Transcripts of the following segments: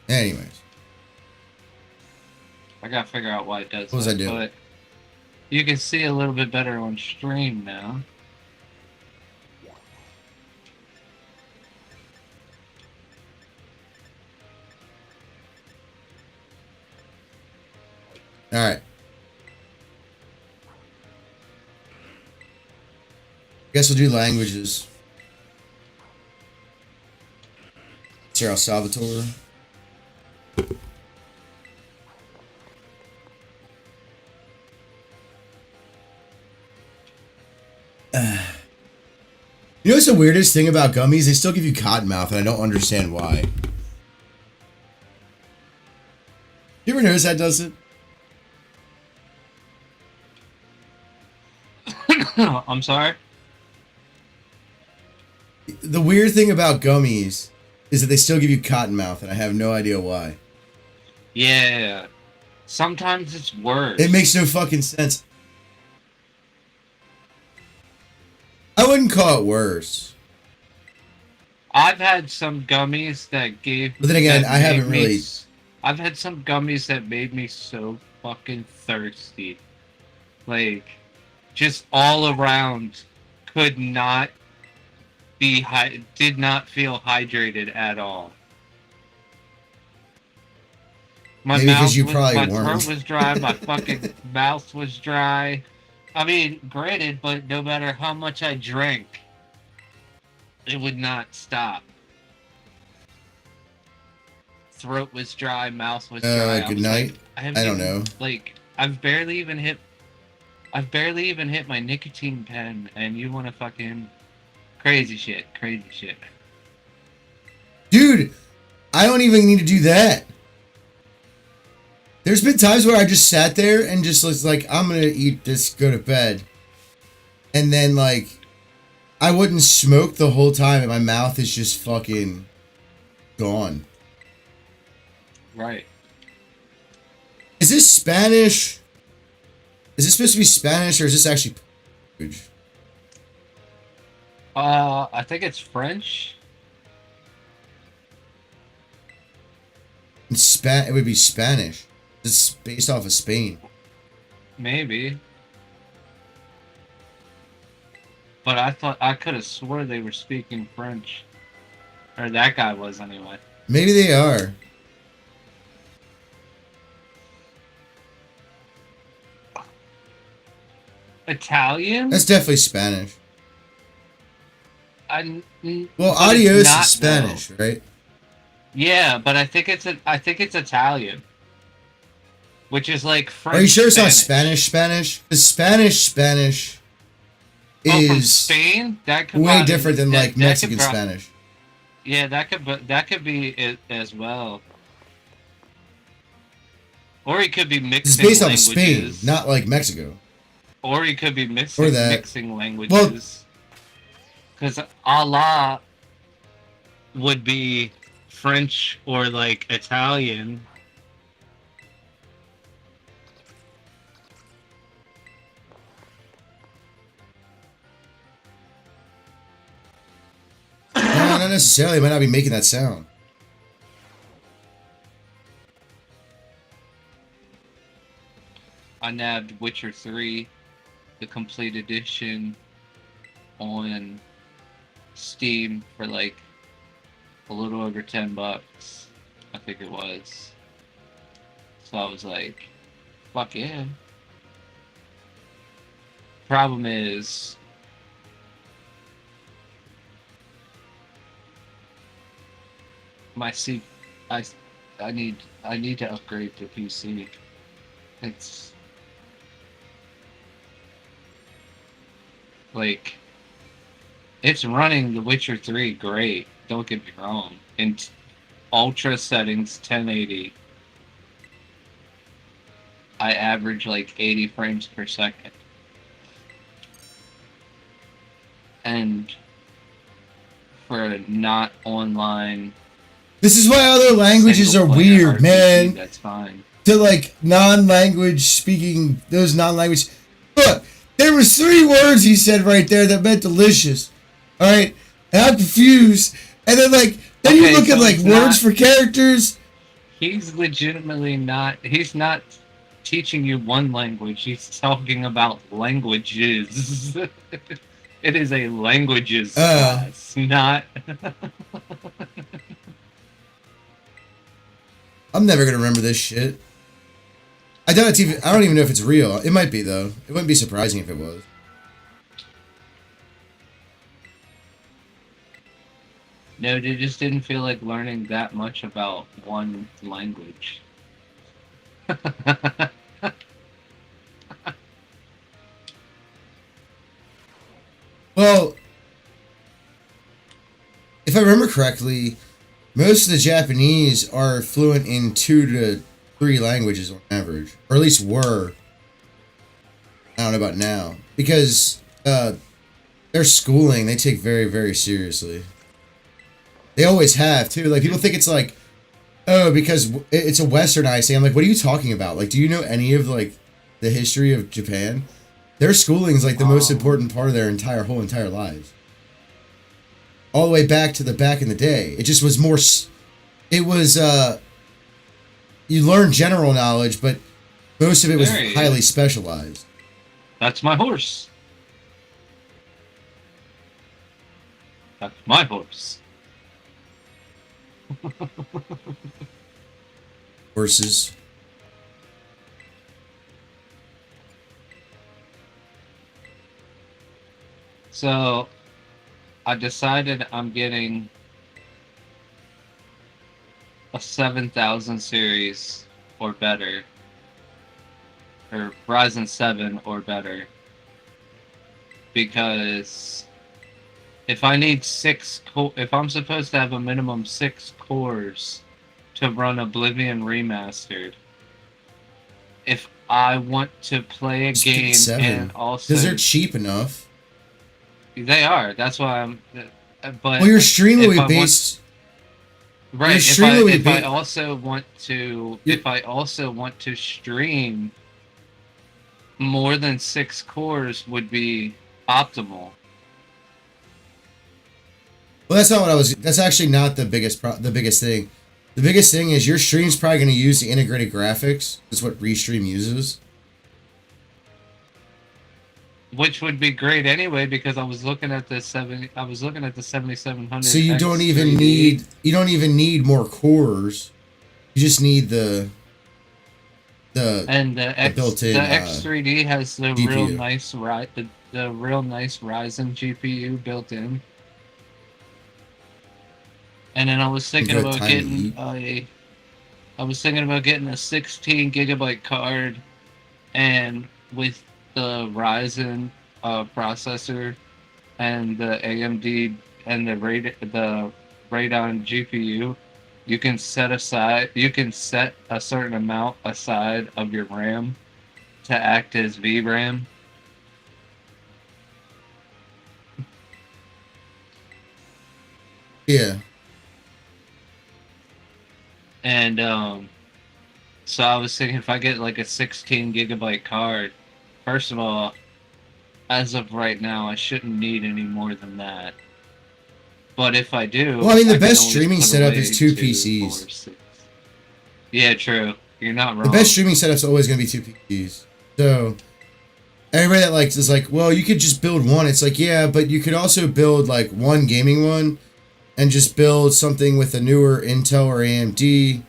Anyways. I gotta figure out why it does What was I that. doing? But you can see a little bit better on stream now. Alright. Guess we'll do languages. Sarah Salvatore. You know what's the weirdest thing about gummies? They still give you cotton mouth, and I don't understand why. You ever notice that, does it? I'm sorry? The weird thing about gummies is that they still give you cotton mouth, and I have no idea why. Yeah. Sometimes it's worse. It makes no fucking sense. I wouldn't call it worse. I've had some gummies that gave. But then again, I haven't really. I've had some gummies that made me so fucking thirsty. Like, just all around, could not be did not feel hydrated at all. My Maybe because you probably my weren't. throat was dry. My fucking mouth was dry. I mean, granted, but no matter how much I drank, it would not stop. Throat was dry, mouth was dry. Good night. Like, I don't know. Like, I've barely even hit my nicotine pen, and you want to fucking crazy shit. Dude, I don't even need to do that. There's been times where I just sat there and just was like, I'm gonna eat this, go to bed. And then, like, I wouldn't smoke the whole time and my mouth is just fucking gone. Right. Is this Spanish? Is this supposed to be Spanish or is this actually language? I think it's French. It would be Spanish. It's based off of Spain. Maybe. But I could have swore they were speaking French. Or that guy was anyway. Maybe they are. Italian? That's definitely Spanish. Well, but adios it's not, is Spanish, though. right? Yeah, but I think it's Italian. Which is like French. Are you sure it's not Spanish? Spanish? Because Spanish Oh, from is Spain? That could way probably, different than like that Mexican could Spanish. Yeah, that could be it as well. Or he could be It's mixing based off of languages. Spain, not like Mexico. Or he could be Or that. mixing languages. Because Allah would be French or like Italian. No, not necessarily. I might not be making that sound. I nabbed Witcher 3, the complete edition, on Steam for like a little over $10, I think it was. So I was like, fuck yeah. Problem is, my C, I, I need to upgrade to PC. It's like, it's running The Witcher 3 great, don't get me wrong. In ultra settings, 1080, I average like 80 frames per second. And for a not online... This is why other languages are weird, RPG, man. that's fine. To like non-language speaking, those non-language. Look, there was 3 words he said right there that meant delicious. All right, and I'm confused. And then like, then Okay, you look so at like it's words not- for characters, he's legitimately not. He's not teaching you one language. He's talking about languages. It is a languages Uh, class, not. I'm never gonna remember this shit. I don't even. I don't even know if it's real. It might be though. It wouldn't be surprising if it was. No, they just didn't feel like learning that much about one language. Well, if I remember correctly, most of the Japanese are fluent in 2 to 3 languages on average, or at least were. I don't know about now because their schooling they take very very seriously. They always have too. Like people think it's like, oh, because it's a westernized thing. I'm like, what are you talking about? Like, do you know any of like the history of Japan? Their schooling is like the most important part of their whole entire lives. All the way back to the back in the day. It just was more. It was you learn general knowledge, but most of it was highly specialized. That's my horse. That's my horse. Horses. So, I decided I'm getting a 7000 series or better, or Ryzen 7 or better, because if I need if I'm supposed to have a minimum 6 cores to run Oblivion Remastered, if I want to play a game and also because they're cheap enough. They are. That's why I'm. But well, your stream will be based. Right. If I also want to stream, more than 6 cores would be optimal. Well, that's not what I was. That's actually not the biggest. The biggest thing. The biggest thing is your stream's probably going to use the integrated graphics. That's what Restream uses. Which would be great anyway, because I was looking at the 7700. So you don't even need more cores. You just need the built-in. The X3D has the GPU. real nice the real nice Ryzen GPU built in. And then I was thinking about getting a 16 gigabyte card, and with the Ryzen processor and the AMD and the Radeon GPU, you can set a certain amount aside of your RAM to act as VRAM. Yeah. And so I was thinking if I get like a 16 gigabyte card, first of all, as of right now, I shouldn't need any more than that. But if I do, well, I mean, the best streaming setup is 2 PCs. Yeah, true. You're not wrong. The best streaming setup's always going to be 2 PCs. So everybody that is like, well, you could just build one. It's like, yeah, but you could also build like one gaming one, and just build something with a newer Intel or AMD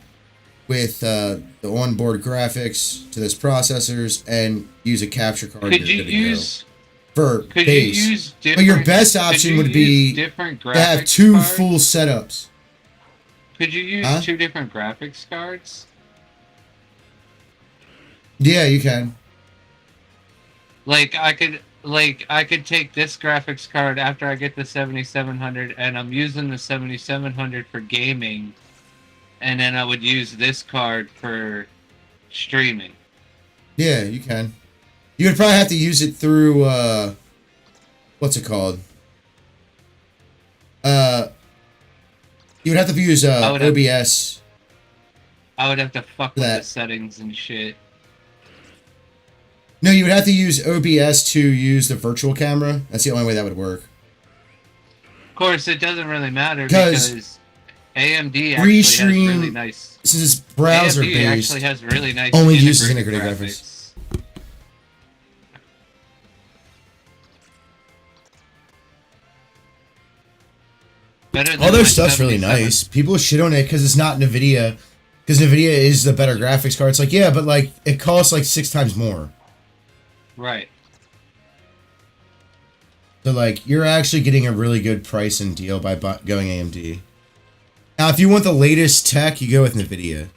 with the onboard graphics to those processors, and use a capture card. Could you use base? But your best option would be to have 2 full setups. Could you use 2 different graphics cards? Yeah, you can. Like I could take this graphics card after I get the 7700, and I'm using the 7700 for gaming, and then I would use this card for streaming. Yeah, you can. You would probably have to use it through what's it called? You would have to use OBS. I would have to fuck with the settings and shit. No, you would have to use OBS to use the virtual camera. That's the only way that would work. Of course, it doesn't really matter because AMD actually has Restream, really nice. since it's browser AMD based, actually has really nice. only uses integrated graphics. Better than All their my stuff's really 77. nice. People shit on it because it's not NVIDIA. Because NVIDIA is the better graphics card. It's like, yeah, but like it costs like 6 times more. Right. So like you're actually getting a really good price and deal by going AMD. Now, if you want the latest tech, you go with NVIDIA.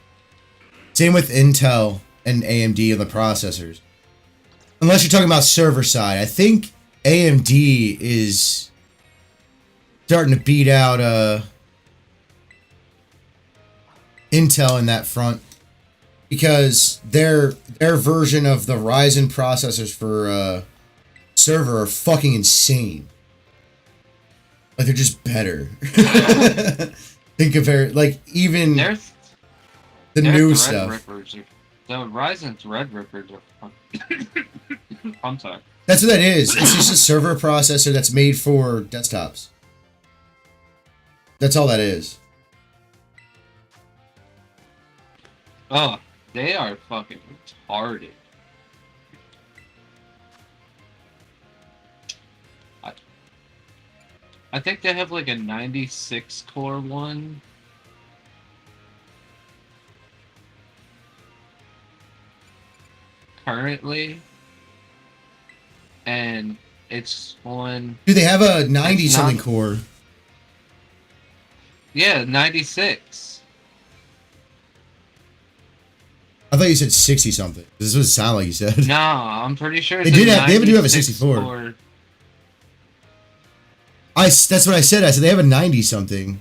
Same with Intel and AMD and the processors. Unless you're talking about server side. I think AMD is starting to beat out Intel in that front. Because their version of the Ryzen processors for server are fucking insane. Like, they're just better. Think of it, like, even the new stuff. The Ryzen's Red Rippers are I'm sorry. That's what that is. It's just a server processor that's made for desktops. That's all that is. Oh, they are fucking retarded. I think they have like a 96 core one. Currently. And it's on... Dude, they have a 90-something core. Yeah, 96. I thought you said 60-something. This is what it sounded like you said. No, I'm pretty sure they do have a 64. Core. That's what I said. I said they have a 90-something.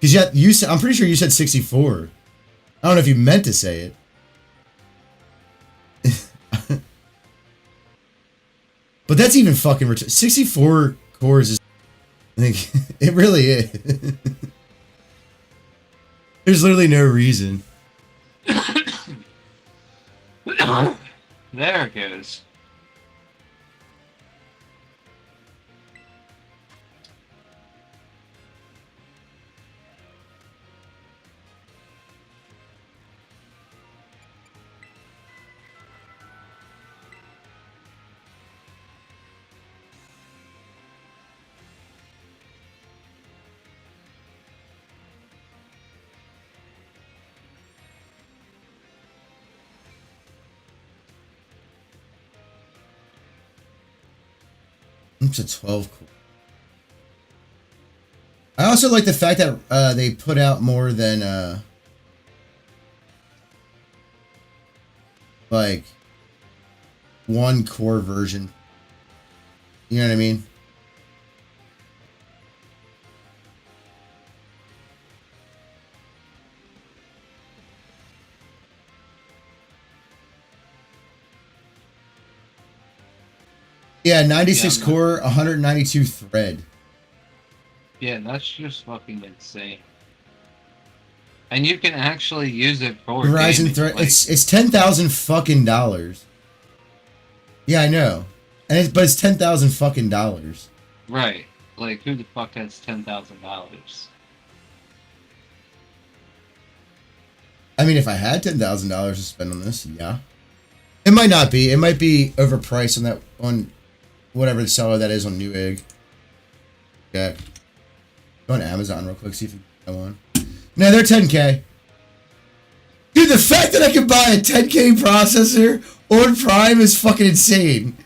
Because you said, I'm pretty sure you said 64. I don't know if you meant to say it. But that's even fucking 64 cores is... I think it really is. There's literally no reason. There it goes. It's a 12 core. I also like the fact that they put out more than like one core version. You know what I mean? Yeah, 96 core, 192 thread. Yeah, that's just fucking insane. And you can actually use it for Verizon thread. Like, it's $10,000 fucking dollars. Yeah, I know, but it's $10,000 fucking dollars. Right. Like, who the fuck has $10,000? I mean, if I had $10,000 to spend on this, yeah. It might not be. It might be overpriced on whatever the seller that is on Newegg. Yeah. Go on Amazon real quick, see if you can buy one. No, they're 10K. Dude, the fact that I can buy a 10K processor on Prime is fucking insane.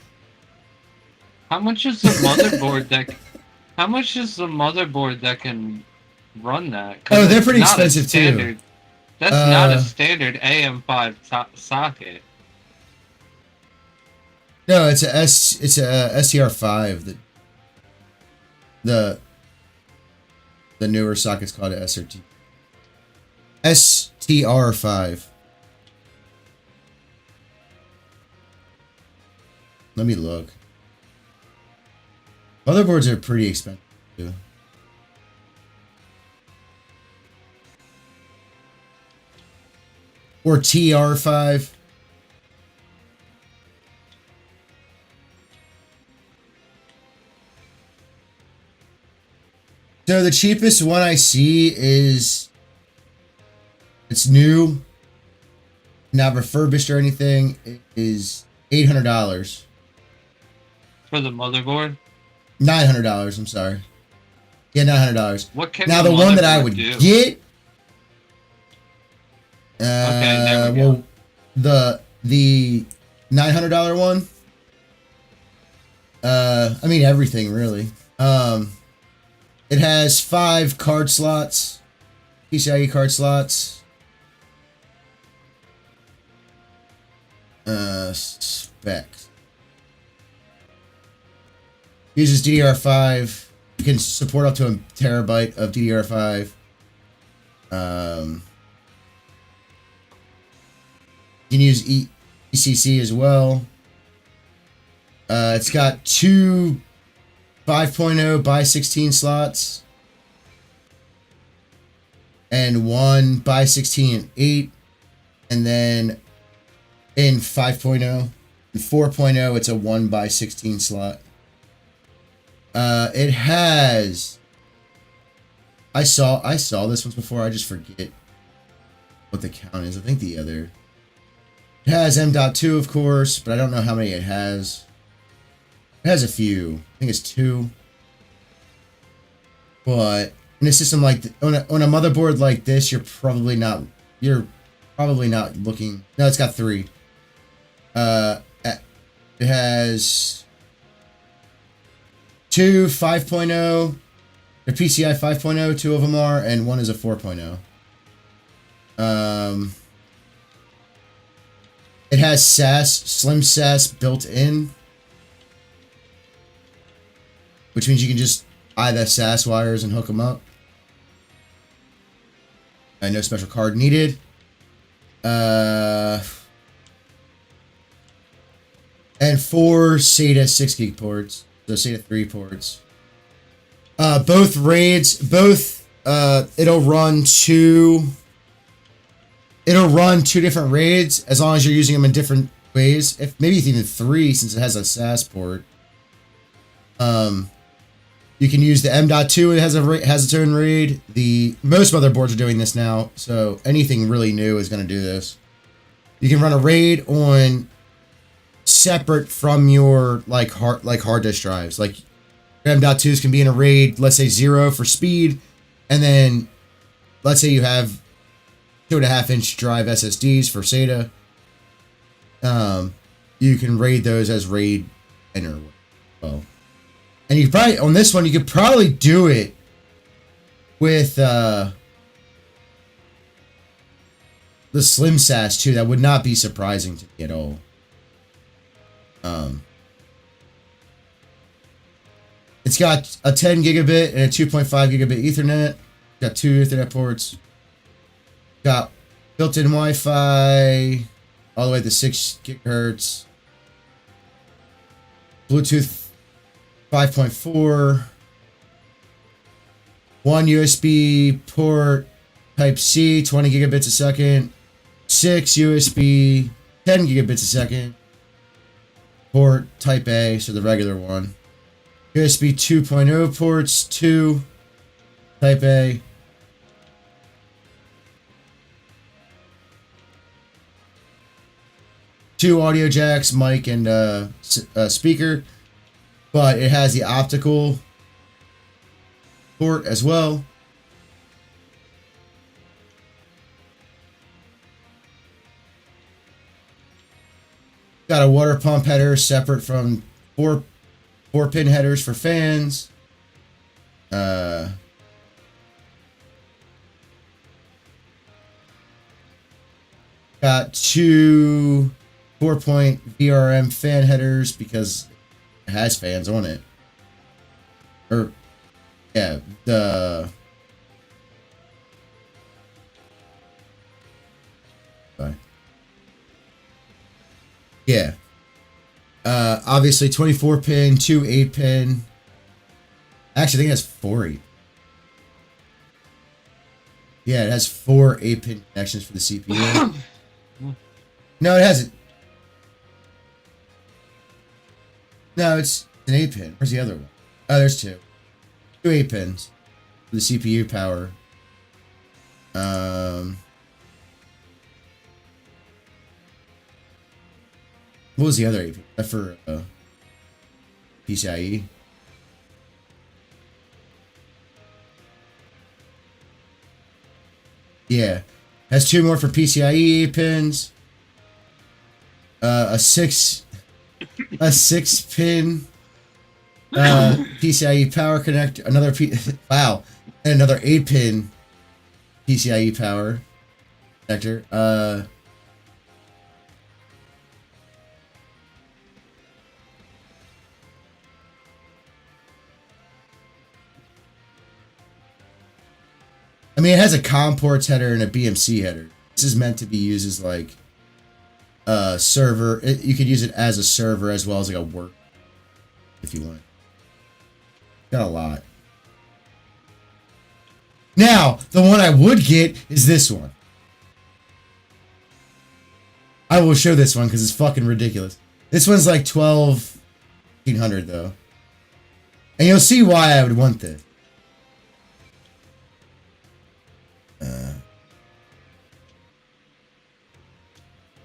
How much is the motherboard that? How much is the motherboard that can run that? Oh, they're pretty expensive too. That's not a standard AM5 socket. No, it's a STR5. The newer socket's called a STR5. Let me look. Motherboards are pretty expensive too. Or TR5. So the cheapest one I see is it's new, not refurbished or anything. It is $800. For the motherboard? $900. I'm sorry. Yeah, $900. What can Now the one that I motherboard would do? get. Okay, there we go. Well, the $900 one. I mean everything really. It has 5 card slots, PCIe card slots. Specs. Uses DDR5. You can support up to a terabyte of DDR5. You can use ECC as well. It's got 2 5.0 by 16 slots and 1 by 16 and 8, and then in 5.0 and 4.0 it's a 1 by 16 slot. It has, I saw this once before, I just forget what the count is. I think the other, it has M.2 of course, but I don't know how many it has. It has a few. I think it's 2. But in a system like on a motherboard like this, you're probably not looking. No, it's got 3. It has 2 5.0. They're PCI 5.0. 2 of them are, and 1 is a 4.0. It has slim SAS built in, which means you can just buy the SAS wires and hook them up. No special card needed. And 4 SATA 6 gig ports. So SATA 3 ports. Both RAIDs, it'll run 2 different RAIDs as long as you're using them in different ways. If maybe even 3 since it has a SAS port. You can use the M.2. It has its own RAID. Most motherboards are doing this now, so anything really new is going to do this. You can run a RAID on separate from your hard disk drives. Like M.2s can be in a RAID, let's say 0 for speed, and then let's say you have 2.5-inch drive SSDs for SATA. You can RAID those as RAID enter. Well. And you probably, on this one, you could probably do it with the Slim SAS too. That would not be surprising to me at all. It's got a 10 gigabit and a 2.5 gigabit Ethernet. Got 2 Ethernet ports. Got built-in Wi-Fi all the way to 6 gigahertz. Bluetooth 5.4, 1 USB port Type C, 20 gigabits a second, 6 USB, 10 gigabits a second, port Type A, so the regular one, USB 2.0 ports, 2, Type A, two audio jacks, mic, and speaker. But it has the optical port as well. Got a water pump header separate from 4-pin headers for fans. Got 2 4-point VRM fan headers because it has fans on it. Or, yeah, yeah. Obviously 24-pin, 2 8-pin. Actually, I think it has 4 8. Yeah, it has 4 8-pin connections for the CPU. No, it hasn't. No, it's an 8-pin. Where's the other one? Oh, there's 2. 2 8-pins. the CPU power. What was the other AP? For PCIe? Yeah. Has 2 more for PCIe pins. A 6-pin PCIe power connector. Wow. And another 8-pin PCIe power connector. I mean, it has a COM ports header and a BMC header. This is meant to be used as like a server. You could use it as a server as well as like a work if you want. Got a lot. Now, the one I would get is this one. I will show this one because it's fucking ridiculous. This one's like $1,200 though. And you'll see why I would want this.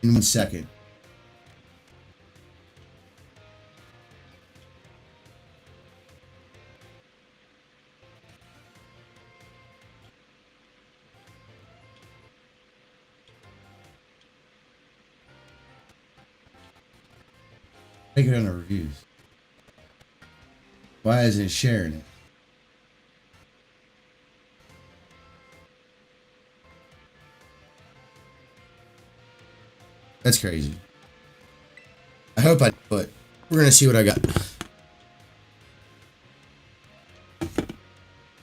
In 1 second. Take it on the reviews. Why isn't it sharing it? That's crazy. I hope but we're gonna see what I got.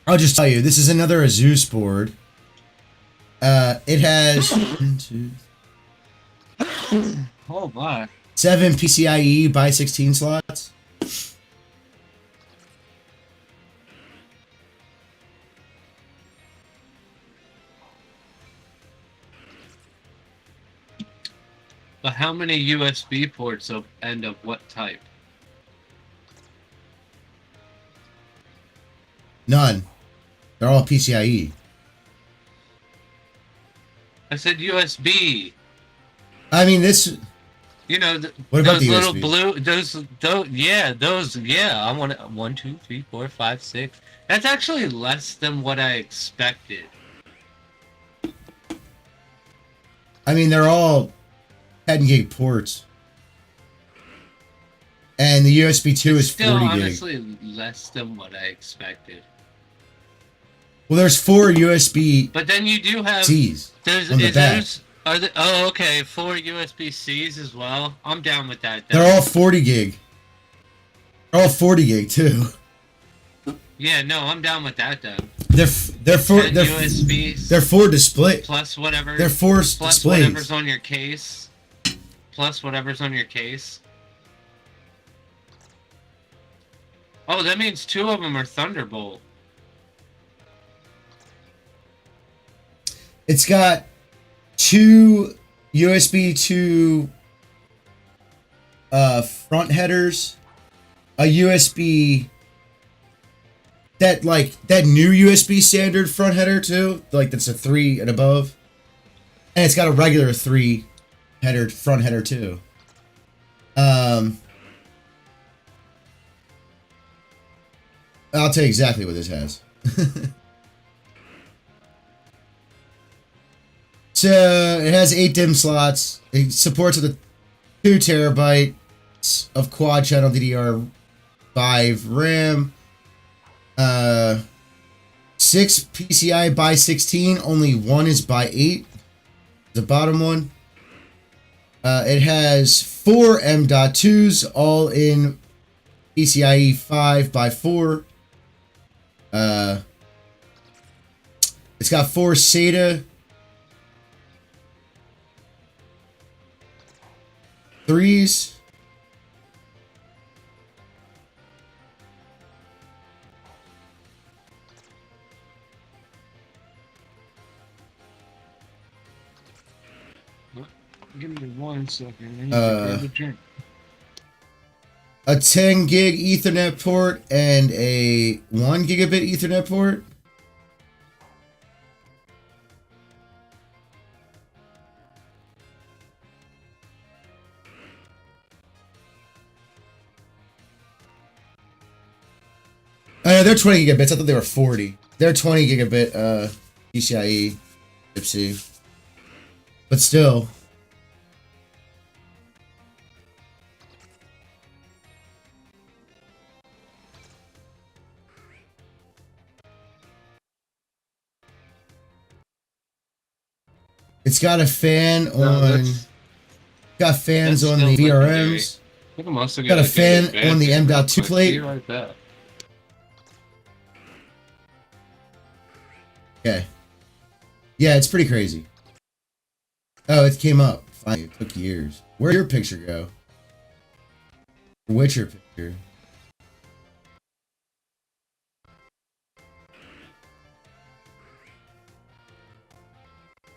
I'll just tell you, this is another Azus board. It has Oh my. 7 PCIe by 16 slots. But how many USB ports and of what type? None. They're all PCIe. I said USB. I mean, this. You know, What about those the little USB? blue, those, I want it. 1, 2, 3, 4, 5, 6. That's actually less than what I expected. I mean, they're all 10 gig ports. And the USB 2 is Still, 40 gig. honestly, less than what I expected. Well, there's 4 USB But then you do have. Cs There's on the back. are there, oh, okay, 4 USB-Cs as well. I'm down with that. They're all 40 gig. They're all 40 gig too. Yeah, no, I'm down with that though. They're 4 USBs. They're 4 display. Plus whatever. They're 4 plus displays. whatever's on your case. Plus whatever's on your case. Oh, that means 2 of them are Thunderbolt. It's got 2 USB 2 front headers, a USB that new USB standard front header too, like that's a 3 and above, and it's got a regular 3 header front header too. I'll tell you exactly what this has. So it has 8 DIMM slots. It supports the 2 terabytes of quad channel DDR5 RAM. 6 PCI by 16. Only 1 is by 8. The bottom one. It has 4 M.2s, all in PCIe 5 by 4. It's got 4 SATA 3s. Give me 1 second. I need to grab a drink. A 10 gig Ethernet port and a 1 gigabit Ethernet port. They're 20 gigabits. I thought they were 40. They're 20 gigabit PCIe Type-C. But still. It's got a fan on. Got fans on the VRMs. I think I'm also got a fan on the M.2 plate. Right there. Okay. Yeah, it's pretty crazy. Oh, it came up. Fine. It took years. Where'd your picture go? Witcher picture.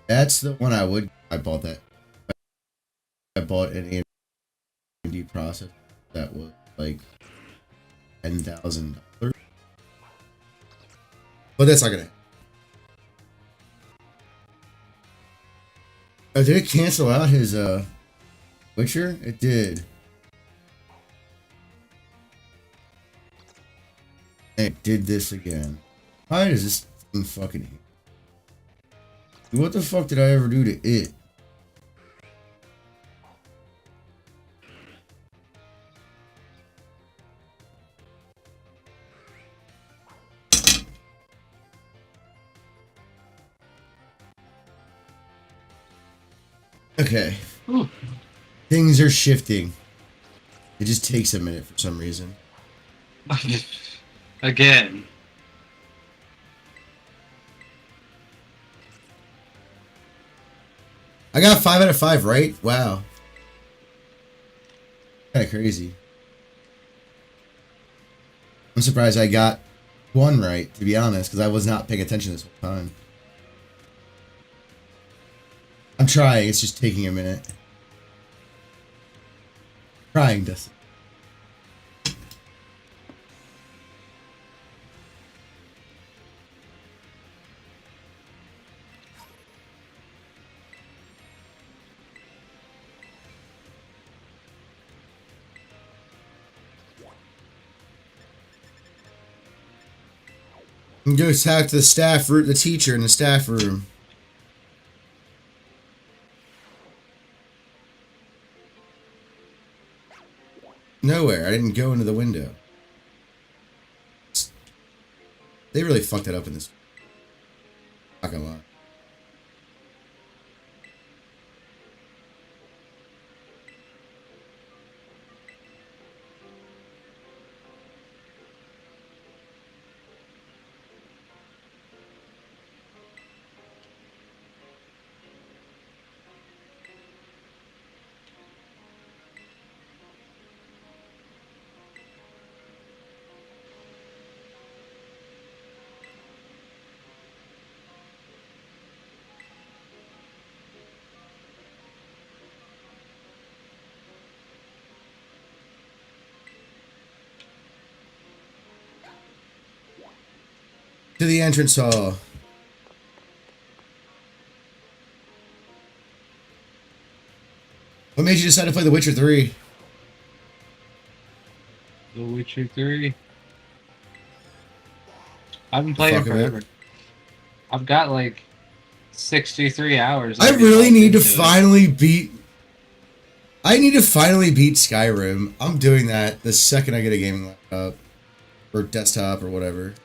That's the one I would. I bought that. I bought an AMD processor that was like $10,000. But that's not gonna. Oh, did it cancel out his Witcher? It did. And it did this again. Why does this thing fucking hate? What the fuck did I ever do to it? Okay. Ooh. Things are shifting. It just takes a minute for some reason. Again. I got 5 out of 5 right? Wow. Kind of crazy. I'm surprised I got 1 right, to be honest, because I was not paying attention this whole time. I'm trying, it's just taking a minute. Trying, Dustin. And go talk to the staff room, the teacher in the staff room. Nowhere. I didn't go into the window. They really fucked it up in this. Not gonna lie. To the entrance hall. What made you decide to play The Witcher 3? The Witcher 3. I've been playing forever. I've got like 63 hours. I really need to finally beat. I need to finally beat Skyrim. I'm doing that the second I get a gaming laptop. Or desktop or whatever.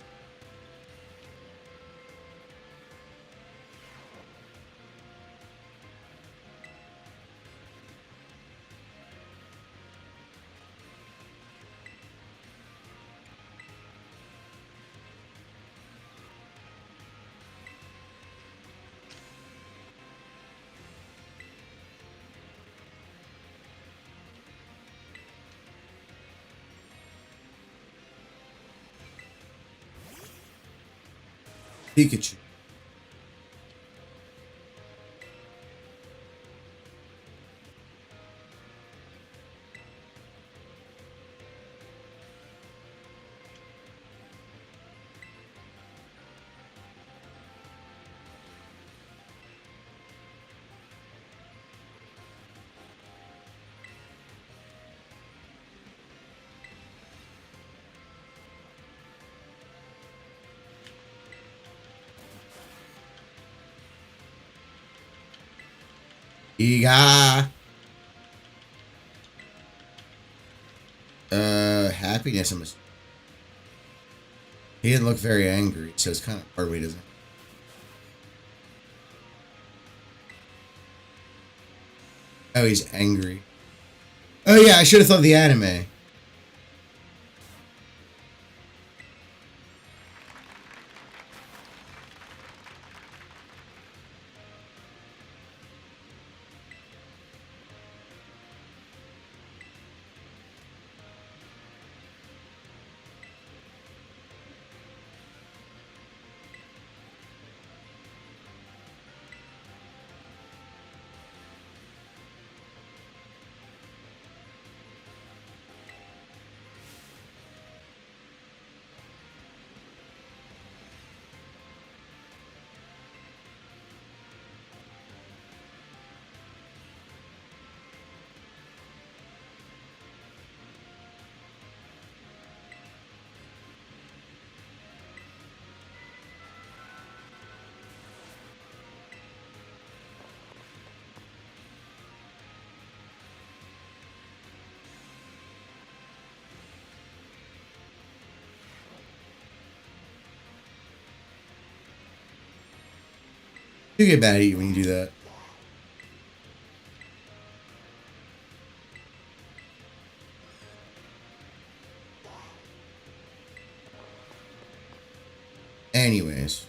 Pikachu. Ega. Happiness. He didn't look very angry, so it's kind of hard when he doesn't. Oh, he's angry. Oh yeah, I should have thought the anime. You get mad at you when you do that. Anyways.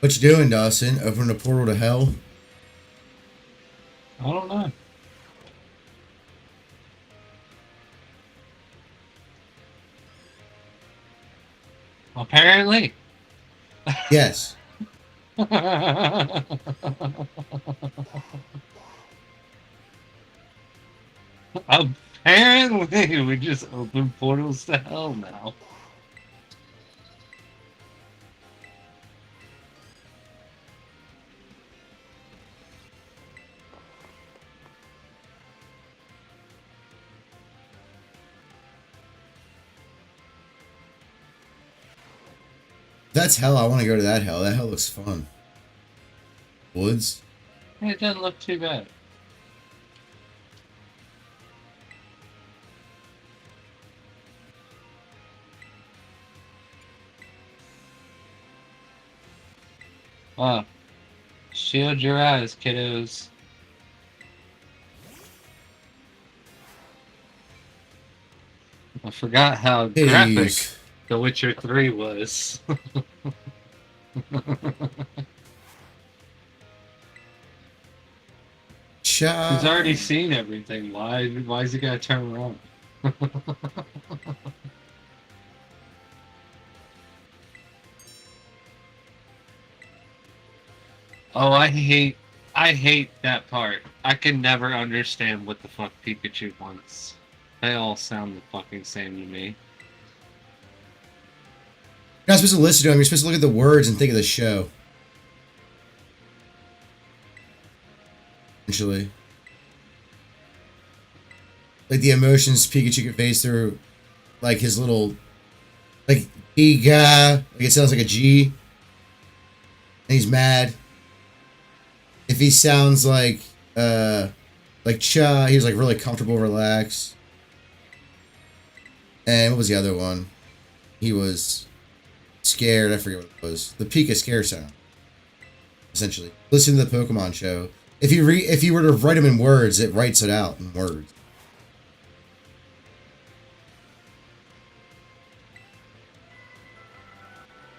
What you doing, Dawson? Opening a portal to hell? I don't know. Apparently. Yes. Apparently, we just open portals to hell now. That's hell. I want to go to that hell. That hell looks fun. Woods? It doesn't look too bad. Wow. Shield your eyes, kiddos. I forgot how graphic Jeez. The Witcher 3 was. He's already seen everything. Why is he gotta turn around? Oh, I hate that part. I can never understand what the fuck Pikachu wants. They all sound the fucking same to me. You're not supposed to listen to him. You're supposed to look at the words and think of the show. Essentially, like the emotions Pikachu can face through, like his little, like Giga, like it sounds like a G, and he's mad. If he sounds like Cha, he was like really comfortable, relaxed. And what was the other one? He was scared. I forget what it was. The Pika scare sound. Essentially, listen to the Pokemon show. If you were to write them in words, it writes it out in words.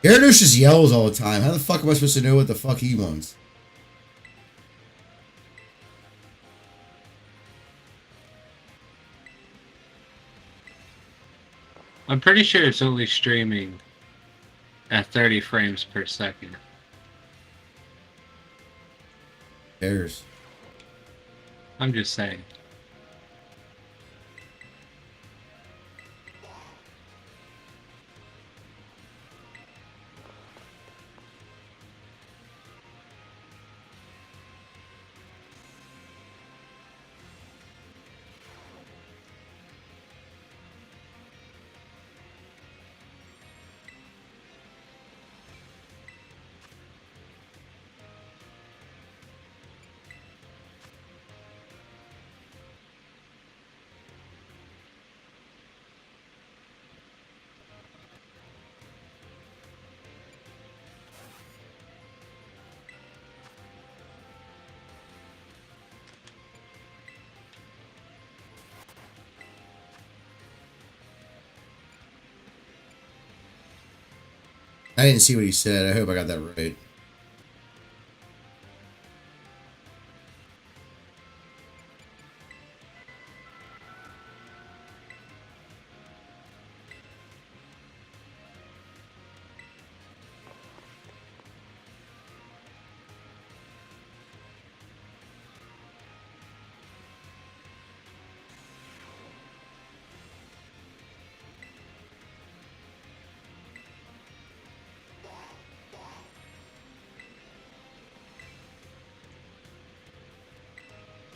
Gyarados just yells all the time. How the fuck am I supposed to know what the fuck he wants? I'm pretty sure it's only streaming at 30 frames per second. Who cares? I'm just saying. I didn't see what he said. I hope I got that right.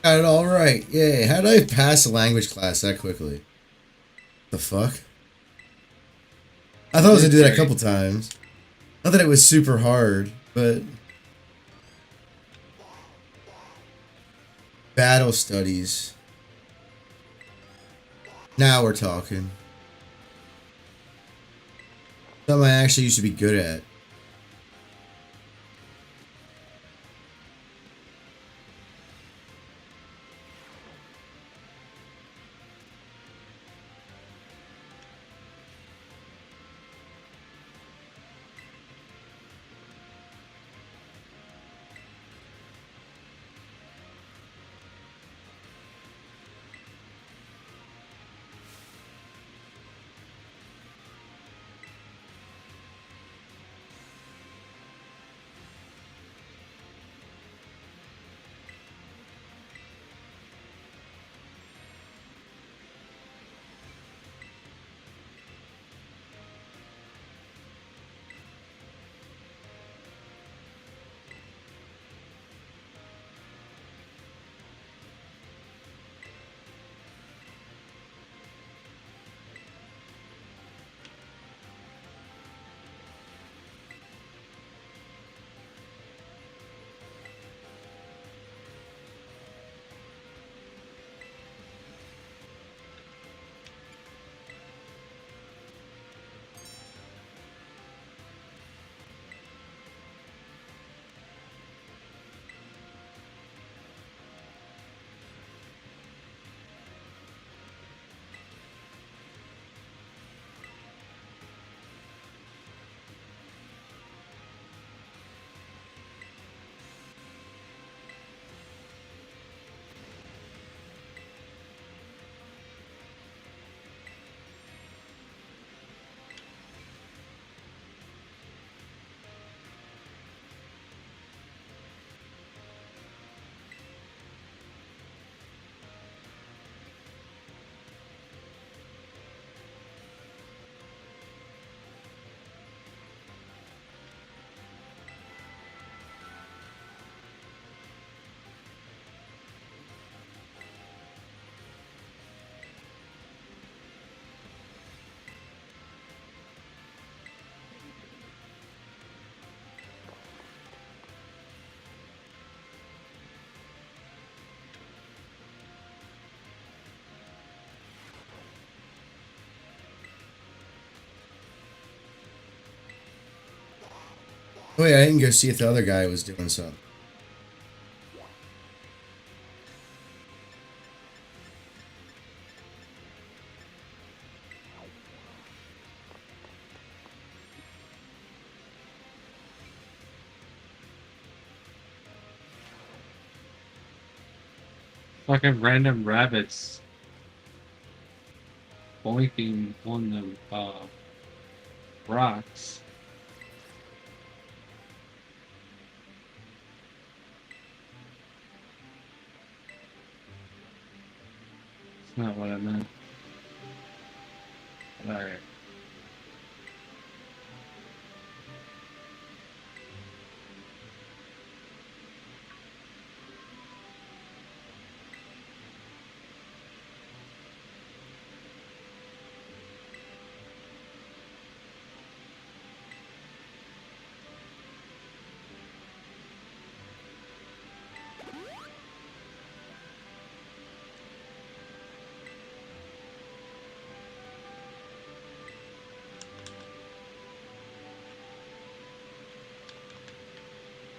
Got it all right. Yay. How did I pass a language class that quickly? The fuck? I thought I was gonna do that a couple times. Not that it was super hard, but battle studies. Now we're talking. Something I actually used to be good at. Wait, I didn't go see if the other guy was doing something. Fucking random rabbits boinking on the rocks. That's not what I meant. Alright.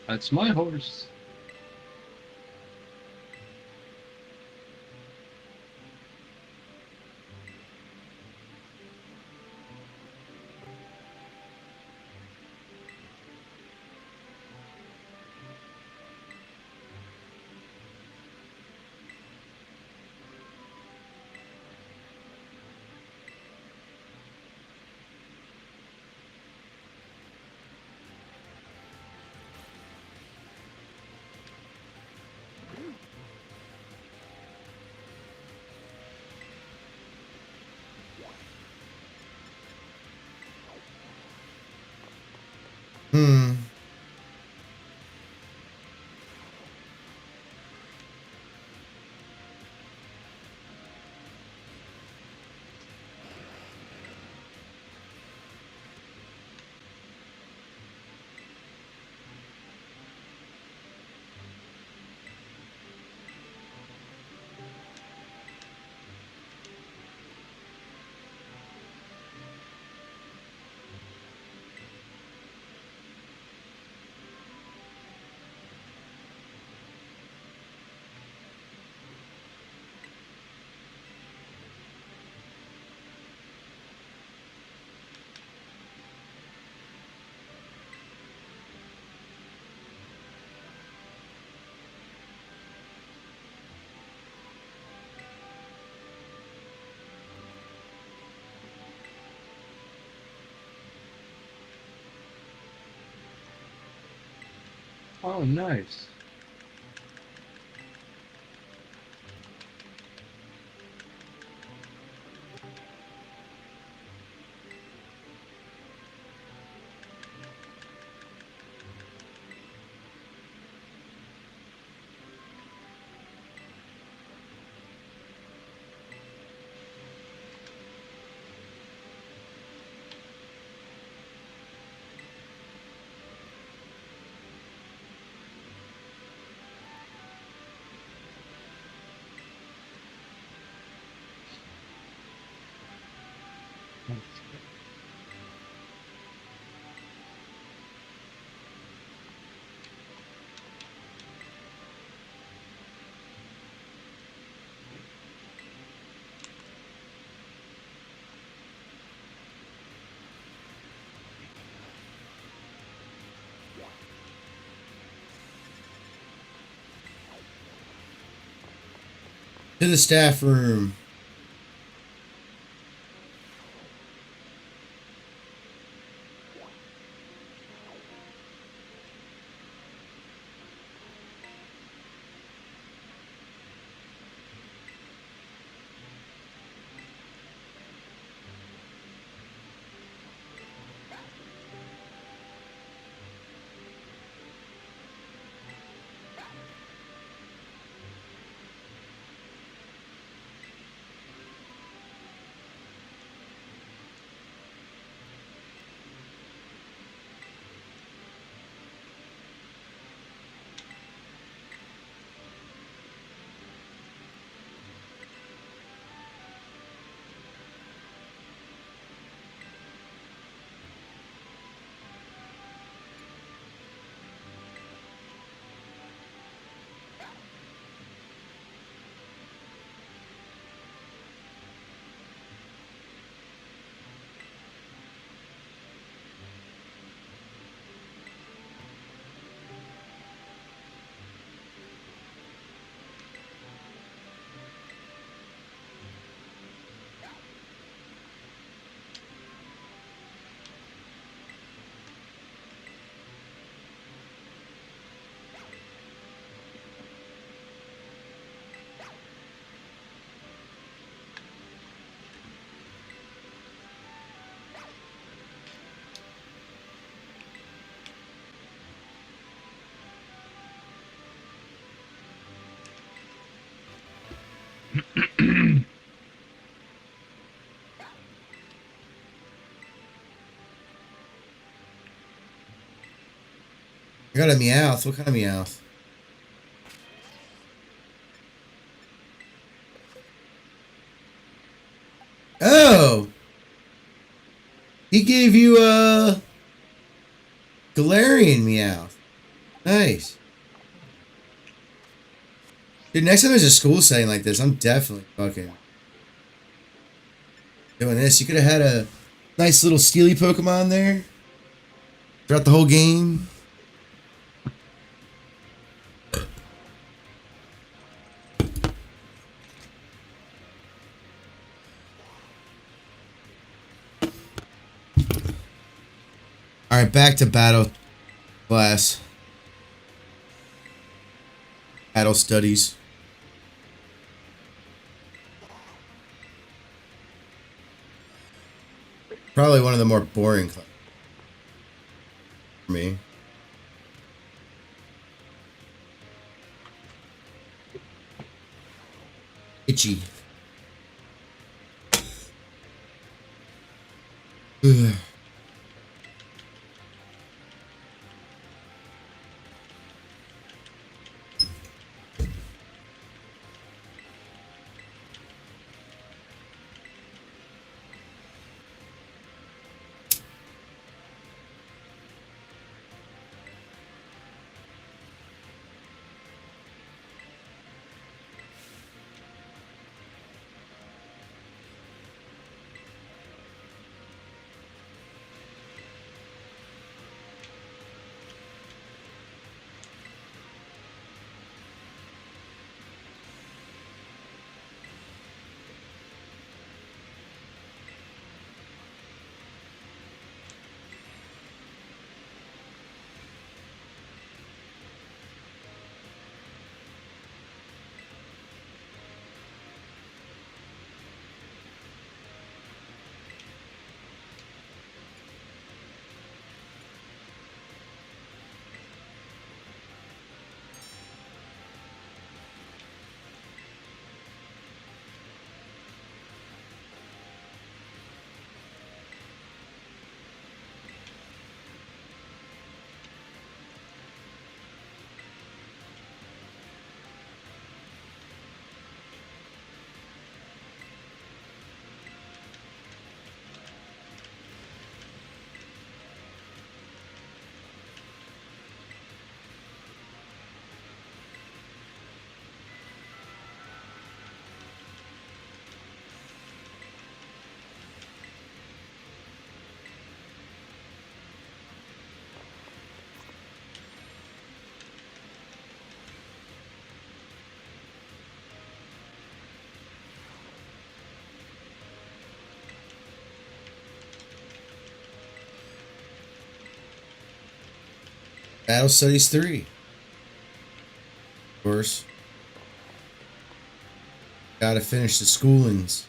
That's my horse. Hmm. Oh, nice. To the staff room. I got a Meowth. What kind of Meowth? Oh! He gave you a Galarian Meowth. Nice. Dude, next time there's a school setting like this, I'm definitely fucking doing this. You could have had a nice little Steely Pokemon there throughout the whole game. Alright, back to battle class. Battle studies. Probably one of the more boring classes for me. Itchy. Ugh. Battle Studies 3. Of course. Gotta finish the schoolings.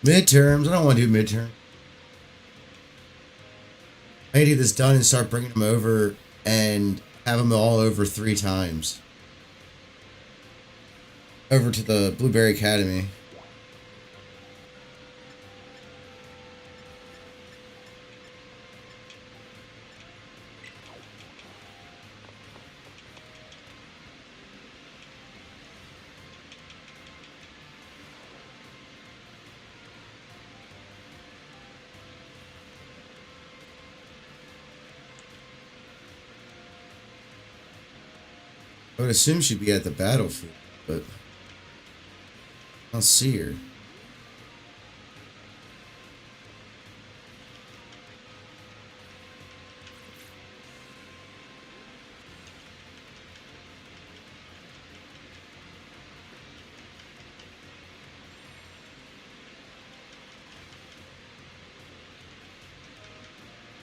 Midterms. I don't want to do midterm. I need to get this done and start bringing them over and have them all over 3 times. Over to the Blueberry Academy. I would assume she'd be at the battlefield, but I don't see her.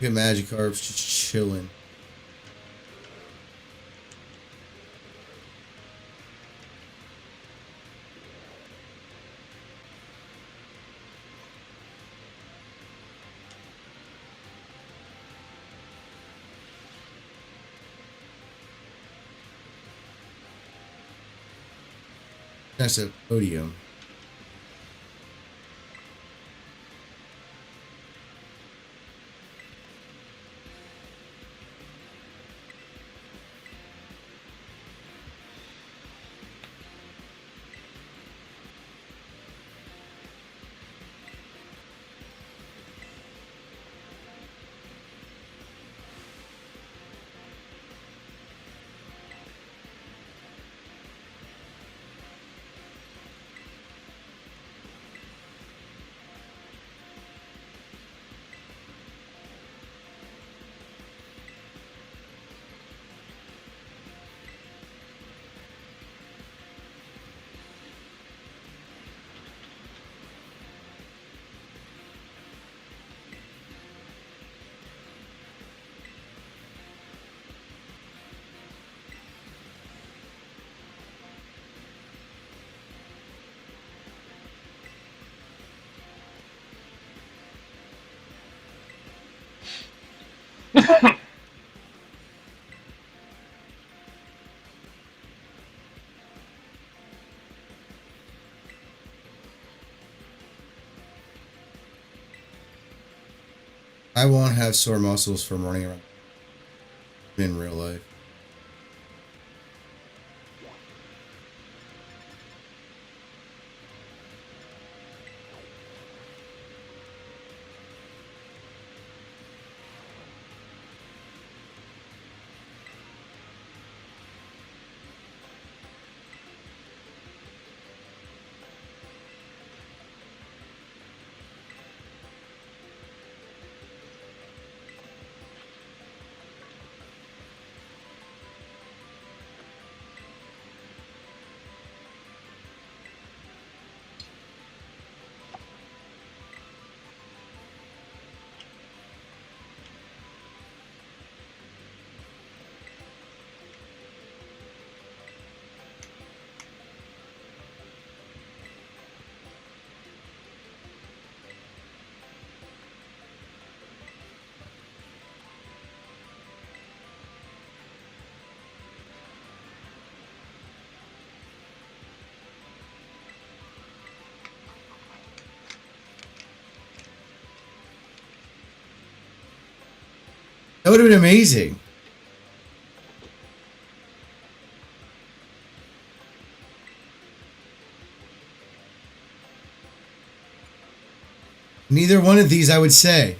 Look at Magikarp's just chilling. That's a podium. I won't have sore muscles from running around in real life. That would have been amazing. Neither one of these, I would say.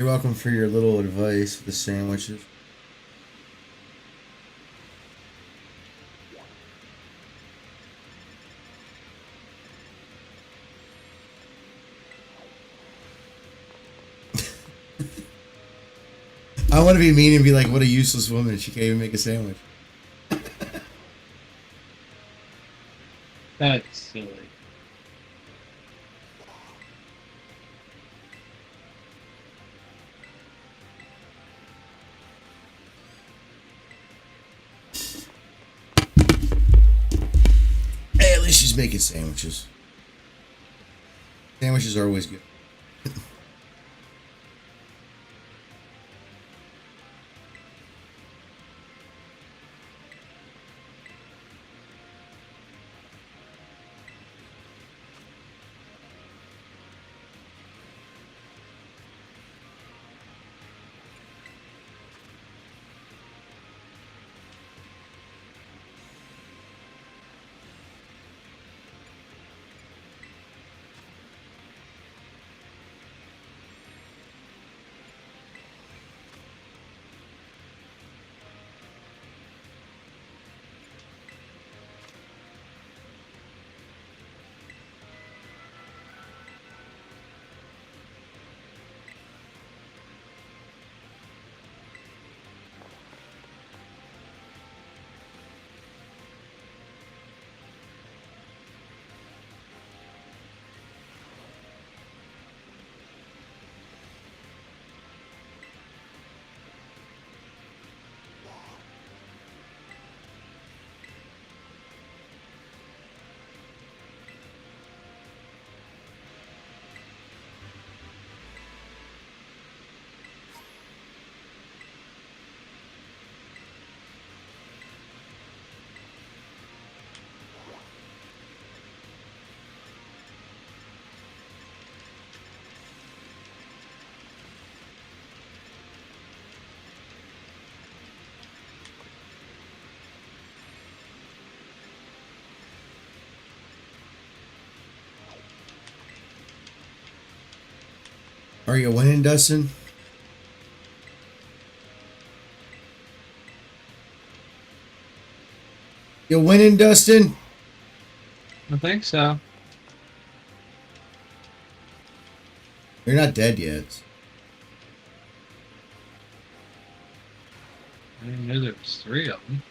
You're welcome for your little advice for the sandwiches. I want to be mean and be like, what a useless woman. She can't even make a sandwich. That's silly. Hey, at least she's making sandwiches. Sandwiches are always good. Are you winning, Dustin? You winning, Dustin? I think so. You're not dead yet. I didn't know there was 3 of them.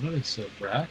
What is so bright?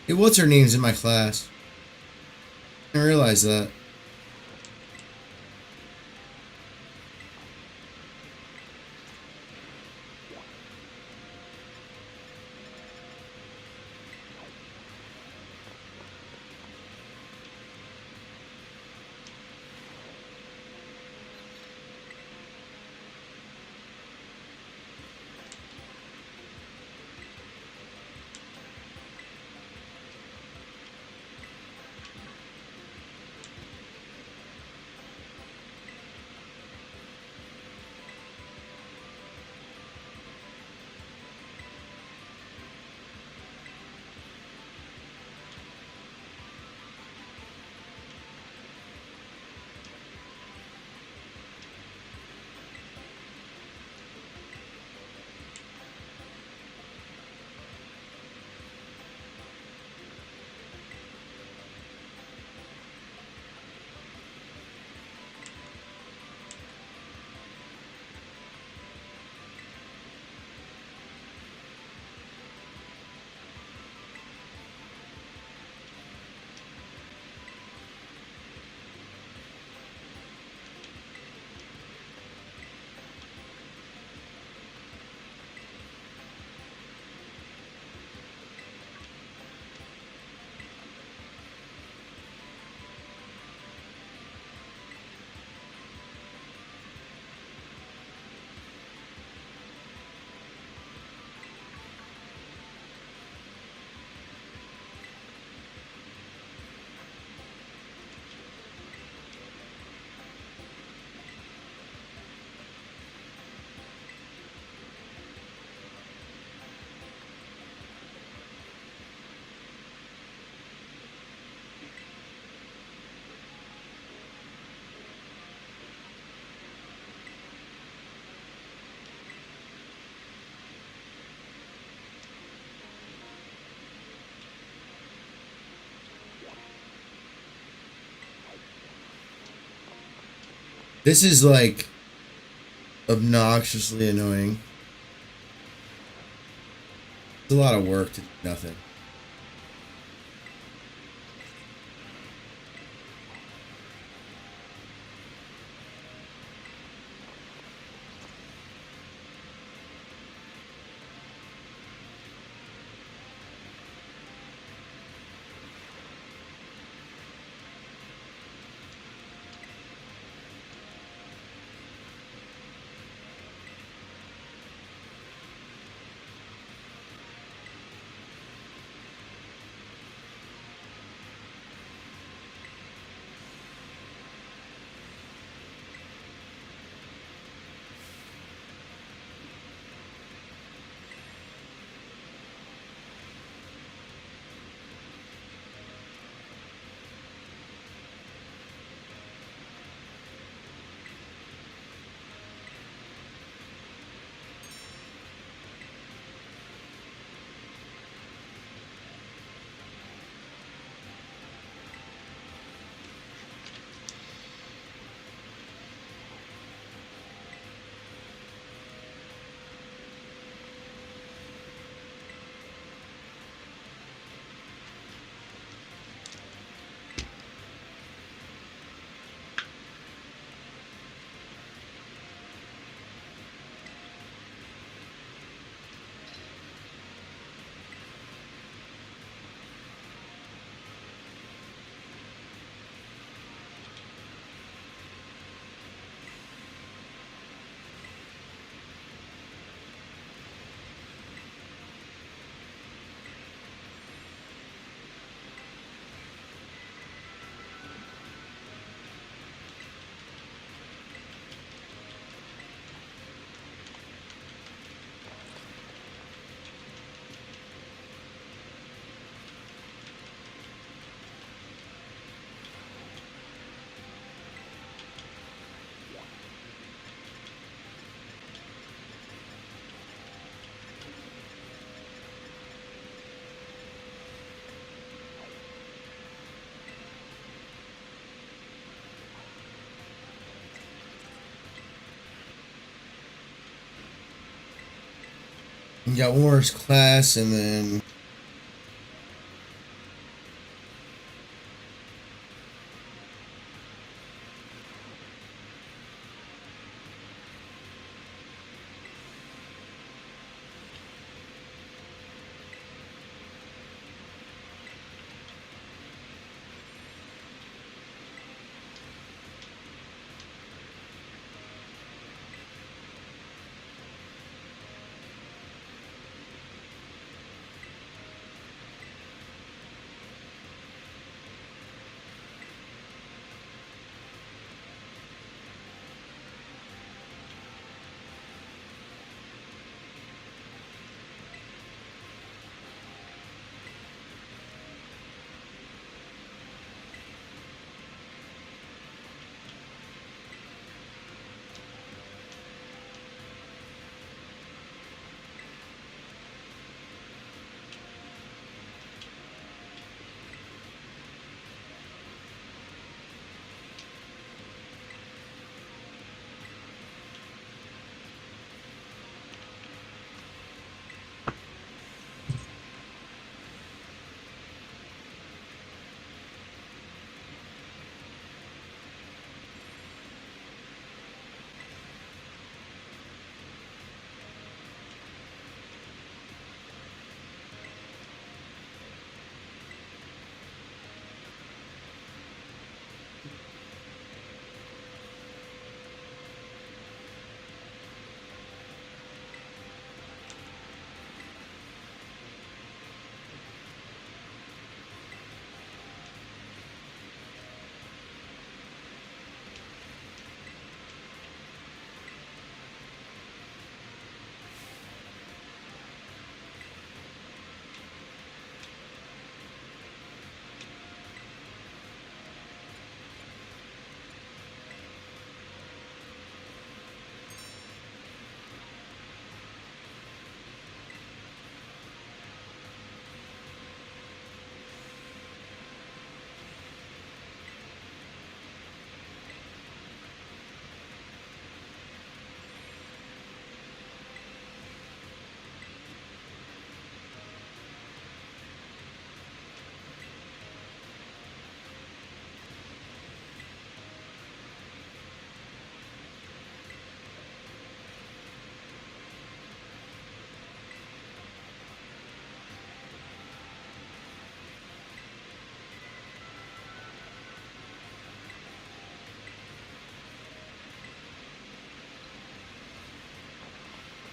Hey, what's her name's in my class? didn't realize that. This is like obnoxiously annoying. It's a lot of work to do nothing. You got one more class, and then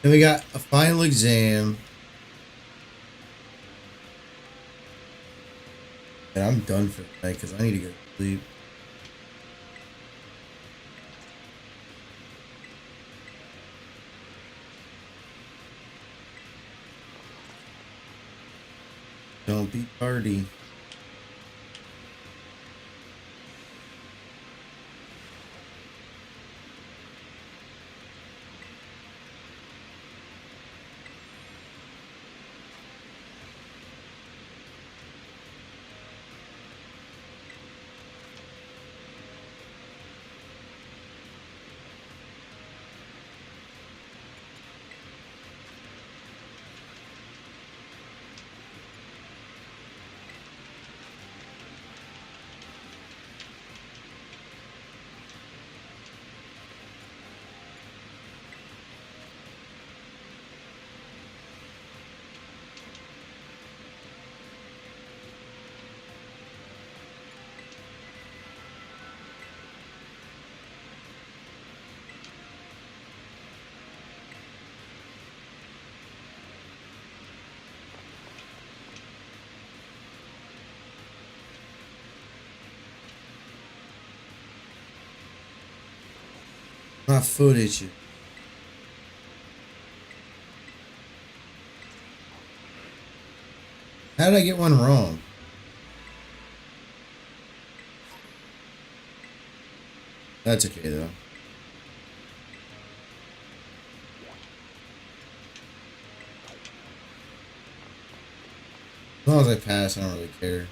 Then we got a final exam. And I'm done for the night because I need to go to sleep. Don't be tardy. My foot itches. How did I get one wrong? That's okay though. As long as I pass, I don't really care.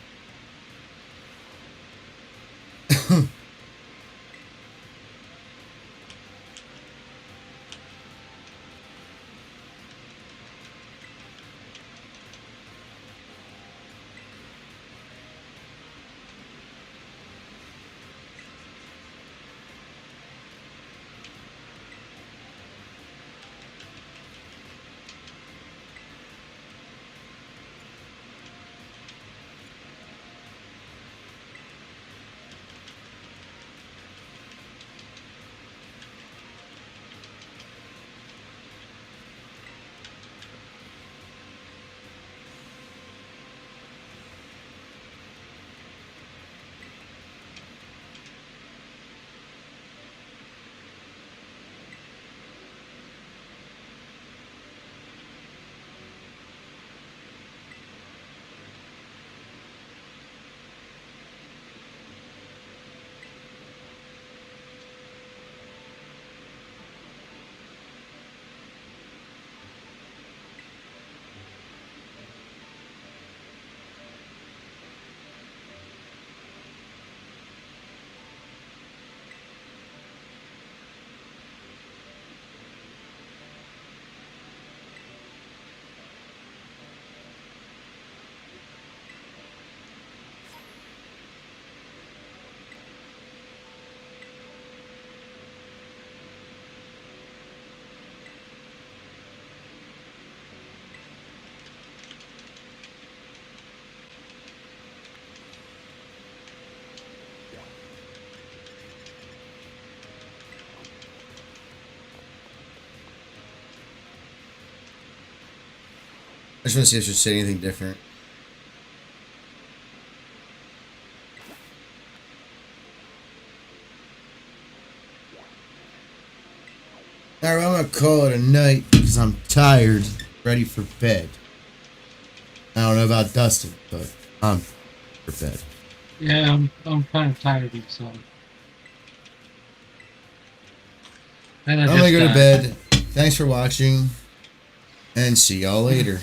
I just want to see if she'll say anything different. Alright, I'm gonna call it a night because I'm tired, ready for bed. I don't know about Dustin, but I'm for bed. Yeah, I'm kind of tired of so. And I'm I gonna just go to bed. Thanks for watching, and see y'all later.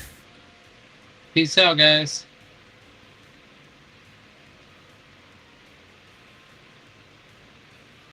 Peace out, guys.